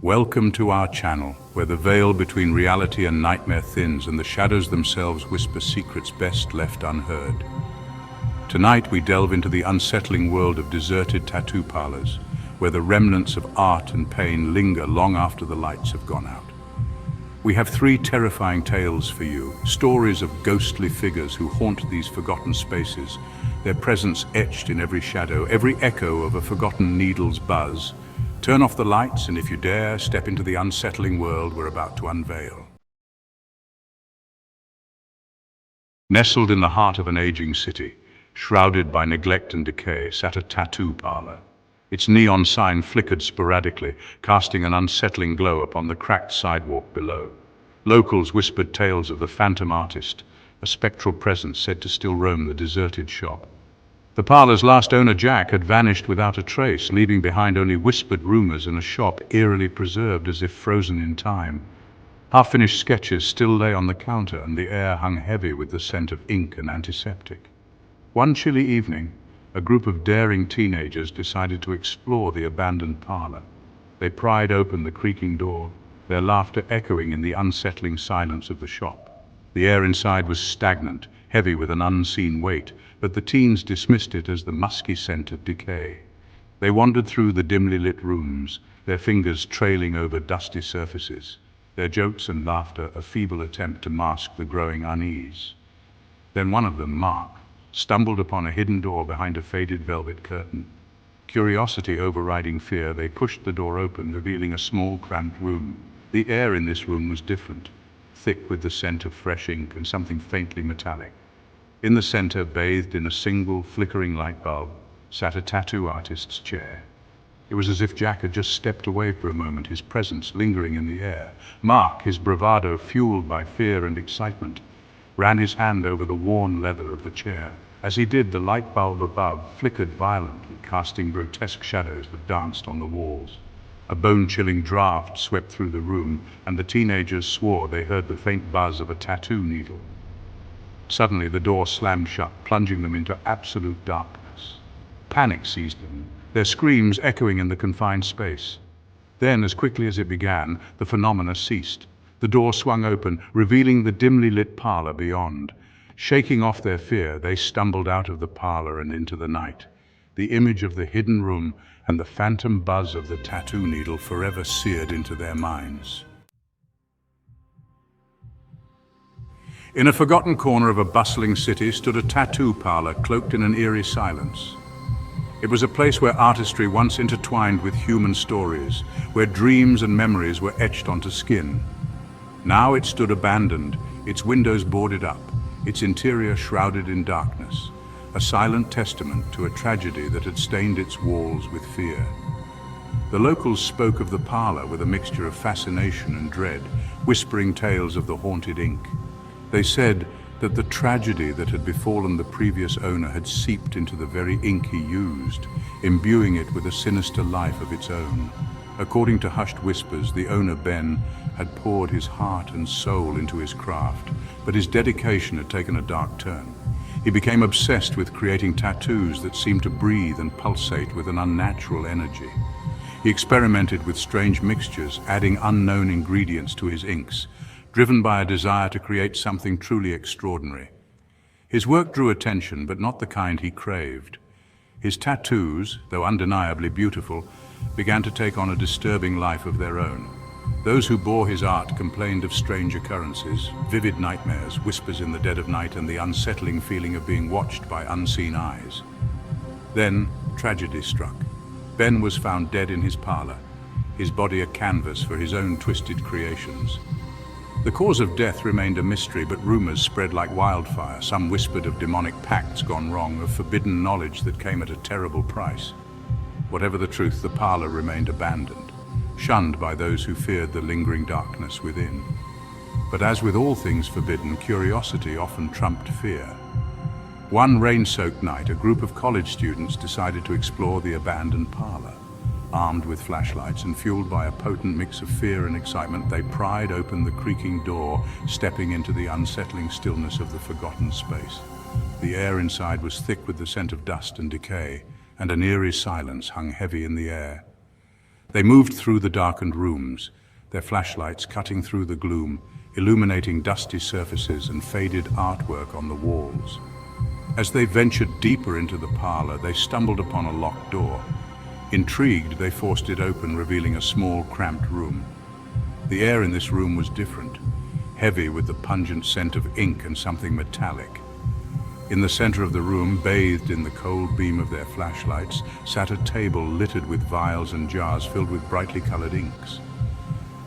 Welcome to our channel, where the veil between reality and nightmare thins and the shadows themselves whisper secrets best left unheard. Tonight we delve into the unsettling world of deserted tattoo parlors, where the remnants of art and pain linger long after the lights have gone out. We have three terrifying tales for you, stories of ghostly figures who haunt these forgotten spaces, their presence etched in every shadow, every echo of a forgotten needle's buzz. Turn off the lights, and if you dare, step into the unsettling world we're about to unveil. Nestled in the heart of an aging city, shrouded by neglect and decay, sat a tattoo parlor. Its neon sign flickered sporadically, casting an unsettling glow upon the cracked sidewalk below. Locals whispered tales of the phantom artist, a spectral presence said to still roam the deserted shop. The parlor's last owner, Jack, had vanished without a trace, leaving behind only whispered rumors and a shop eerily preserved as if frozen in time. Half-finished sketches still lay on the counter, and the air hung heavy with the scent of ink and antiseptic. One chilly evening, a group of daring teenagers decided to explore the abandoned parlor. They pried open the creaking door, their laughter echoing in the unsettling silence of the shop. The air inside was stagnant, heavy with an unseen weight, but the teens dismissed it as the musky scent of decay. They wandered through the dimly lit rooms, their fingers trailing over dusty surfaces, their jokes and laughter a feeble attempt to mask the growing unease. Then one of them, Mark, stumbled upon a hidden door behind a faded velvet curtain. Curiosity overriding fear, they pushed the door open, revealing a small, cramped room. The air in this room was different, thick with the scent of fresh ink and something faintly metallic. In the center, bathed in a single flickering light bulb, sat a tattoo artist's chair. It was as if Jack had just stepped away for a moment, his presence lingering in the air. Mark, his bravado fueled by fear and excitement, ran his hand over the worn leather of the chair. As he did, the light bulb above flickered violently, casting grotesque shadows that danced on the walls. A bone-chilling draft swept through the room, and the teenagers swore they heard the faint buzz of a tattoo needle. Suddenly, the door slammed shut, plunging them into absolute darkness. Panic seized them, their screams echoing in the confined space. Then, as quickly as it began, the phenomena ceased. The door swung open, revealing the dimly lit parlor beyond. Shaking off their fear, they stumbled out of the parlor and into the night, the image of the hidden room and the phantom buzz of the tattoo needle forever seared into their minds. In a forgotten corner of a bustling city stood a tattoo parlor cloaked in an eerie silence. It was a place where artistry once intertwined with human stories, where dreams and memories were etched onto skin. Now it stood abandoned, its windows boarded up, its interior shrouded in darkness, a silent testament to a tragedy that had stained its walls with fear. The locals spoke of the parlor with a mixture of fascination and dread, whispering tales of the haunted ink. They said that the tragedy that had befallen the previous owner had seeped into the very ink he used, imbuing it with a sinister life of its own. According to hushed whispers, the owner, Ben, had poured his heart and soul into his craft, but his dedication had taken a dark turn. He became obsessed with creating tattoos that seemed to breathe and pulsate with an unnatural energy. He experimented with strange mixtures, adding unknown ingredients to his inks, driven by a desire to create something truly extraordinary. His work drew attention, but not the kind he craved. His tattoos, though undeniably beautiful, began to take on a disturbing life of their own. Those who bore his art complained of strange occurrences, vivid nightmares, whispers in the dead of night, and the unsettling feeling of being watched by unseen eyes. Then, tragedy struck. Ben was found dead in his parlor, his body a canvas for his own twisted creations. The cause of death remained a mystery, but rumors spread like wildfire. Some whispered of demonic pacts gone wrong, of forbidden knowledge that came at a terrible price. Whatever the truth, the parlor remained abandoned, shunned by those who feared the lingering darkness within. But as with all things forbidden, curiosity often trumped fear. One rain-soaked night, a group of college students decided to explore the abandoned parlor. Armed with flashlights and fueled by a potent mix of fear and excitement, they pried open the creaking door, stepping into the unsettling stillness of the forgotten space. The air inside was thick with the scent of dust and decay, and an eerie silence hung heavy in the air. They moved through the darkened rooms, their flashlights cutting through the gloom, illuminating dusty surfaces and faded artwork on the walls. As they ventured deeper into the parlor, they stumbled upon a locked door. Intrigued, they forced it open, revealing a small, cramped room. The air in this room was different, heavy with the pungent scent of ink and something metallic. In the center of the room, bathed in the cold beam of their flashlights, sat a table littered with vials and jars filled with brightly colored inks.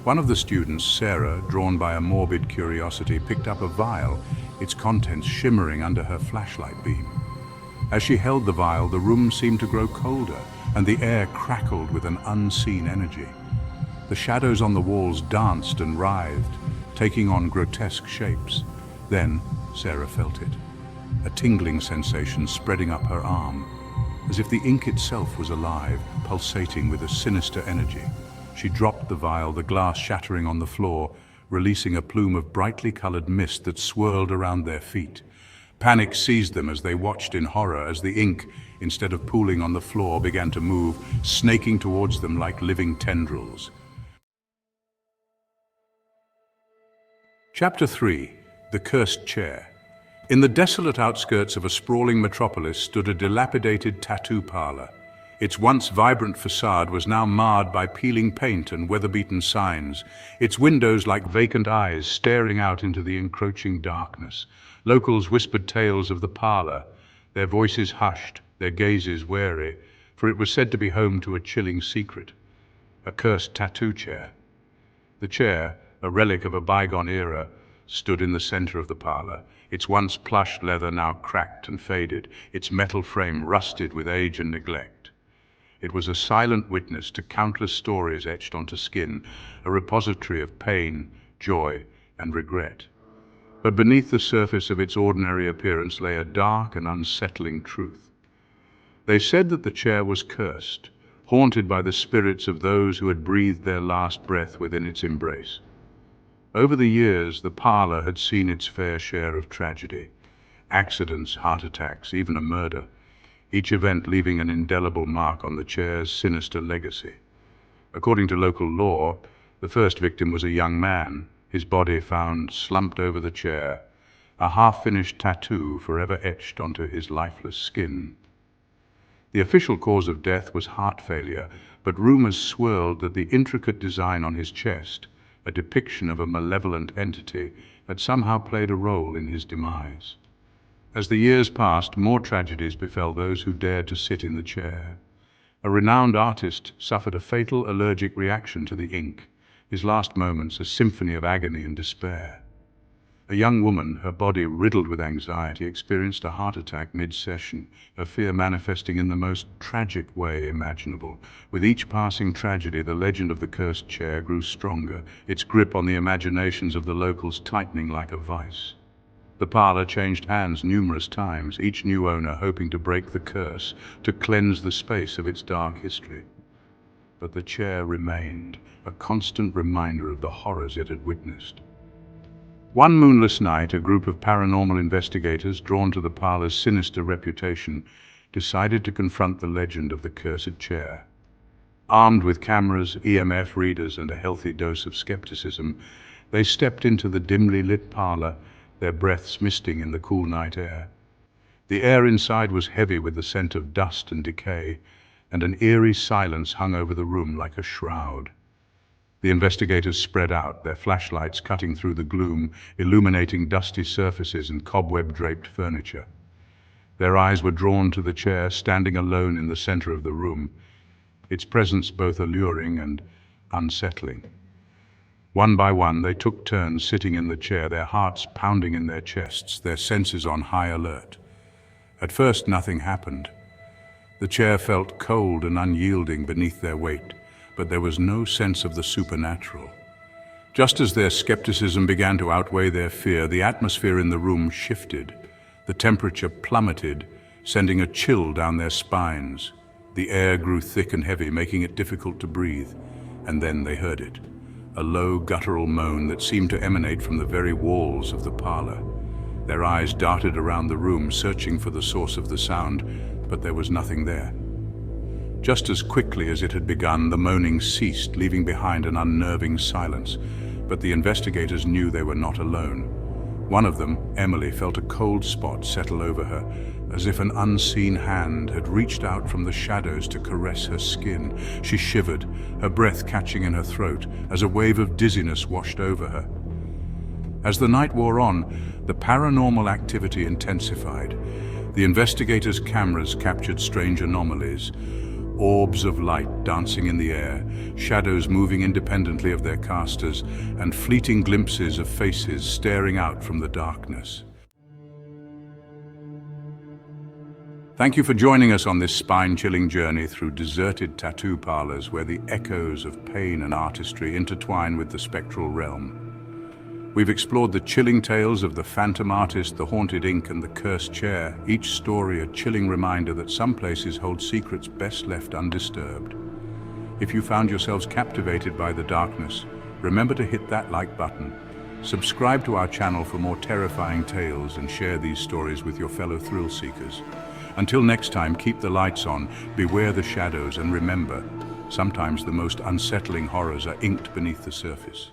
One of the students, Sarah, drawn by a morbid curiosity, picked up a vial, its contents shimmering under her flashlight beam. As she held the vial, the room seemed to grow colder, and the air crackled with an unseen energy. The shadows on the walls danced and writhed, taking on grotesque shapes. Then, Sarah felt it. A tingling sensation spreading up her arm, as if the ink itself was alive, pulsating with a sinister energy. She dropped the vial, the glass shattering on the floor, releasing a plume of brightly colored mist that swirled around their feet. Panic seized them as they watched in horror as the ink, instead of pooling on the floor, began to move, snaking towards them like living tendrils. Chapter 3. The Cursed Chair. In the desolate outskirts of a sprawling metropolis stood a dilapidated tattoo parlor. Its once vibrant facade was now marred by peeling paint and weather-beaten signs, its windows like vacant eyes staring out into the encroaching darkness. Locals whispered tales of the parlor, their voices hushed, their gazes wary, for it was said to be home to a chilling secret: a cursed tattoo chair. The chair, a relic of a bygone era, stood in the center of the parlor, its once plush leather now cracked and faded, its metal frame rusted with age and neglect. It was a silent witness to countless stories etched onto skin, a repository of pain, joy, and regret. But beneath the surface of its ordinary appearance lay a dark and unsettling truth. They said that the chair was cursed, haunted by the spirits of those who had breathed their last breath within its embrace. Over the years, the parlor had seen its fair share of tragedy: accidents, heart attacks, even a murder, each event leaving an indelible mark on the chair's sinister legacy. According to local law, the first victim was a young man, his body found slumped over the chair, a half-finished tattoo forever etched onto his lifeless skin. The official cause of death was heart failure, but rumors swirled that the intricate design on his chest, a depiction of a malevolent entity, had somehow played a role in his demise. As the years passed, more tragedies befell those who dared to sit in the chair. A renowned artist suffered a fatal allergic reaction to the ink, his last moments a symphony of agony and despair. A young woman, her body riddled with anxiety, experienced a heart attack mid-session, her fear manifesting in the most tragic way imaginable. With each passing tragedy, the legend of the cursed chair grew stronger, its grip on the imaginations of the locals tightening like a vice. The parlor changed hands numerous times, each new owner hoping to break the curse, to cleanse the space of its dark history. But the chair remained, a constant reminder of the horrors it had witnessed. One moonless night, a group of paranormal investigators, drawn to the parlor's sinister reputation, decided to confront the legend of the cursed chair. Armed with cameras, EMF readers, and a healthy dose of skepticism, they stepped into the dimly lit parlor, their breaths misting in the cool night air. The air inside was heavy with the scent of dust and decay, and an eerie silence hung over the room like a shroud. The investigators spread out, their flashlights cutting through the gloom, illuminating dusty surfaces and cobweb-draped furniture. Their eyes were drawn to the chair, standing alone in the center of the room, its presence both alluring and unsettling. One by one, they took turns sitting in the chair, their hearts pounding in their chests, their senses on high alert. At first, nothing happened. The chair felt cold and unyielding beneath their weight, but there was no sense of the supernatural. Just as their skepticism began to outweigh their fear, the atmosphere in the room shifted. The temperature plummeted, sending a chill down their spines. The air grew thick and heavy, making it difficult to breathe. And then they heard it, a low guttural moan that seemed to emanate from the very walls of the parlor. Their eyes darted around the room, searching for the source of the sound, but there was nothing there. Just as quickly as it had begun, the moaning ceased, leaving behind an unnerving silence. But the investigators knew they were not alone. One of them, Emily, felt a cold spot settle over her, as if an unseen hand had reached out from the shadows to caress her skin. She shivered, her breath catching in her throat, as a wave of dizziness washed over her. As the night wore on, the paranormal activity intensified. The investigators' cameras captured strange anomalies. Orbs of light dancing in the air, shadows moving independently of their casters, and fleeting glimpses of faces staring out from the darkness. Thank you for joining us on this spine-chilling journey through deserted tattoo parlors where the echoes of pain and artistry intertwine with the spectral realm. We've explored the chilling tales of the phantom artist, the haunted ink, and the cursed chair, each story a chilling reminder that some places hold secrets best left undisturbed. If you found yourselves captivated by the darkness, remember to hit that like button. Subscribe to our channel for more terrifying tales and share these stories with your fellow thrill seekers. Until next time, keep the lights on, beware the shadows, and remember, sometimes the most unsettling horrors are inked beneath the surface.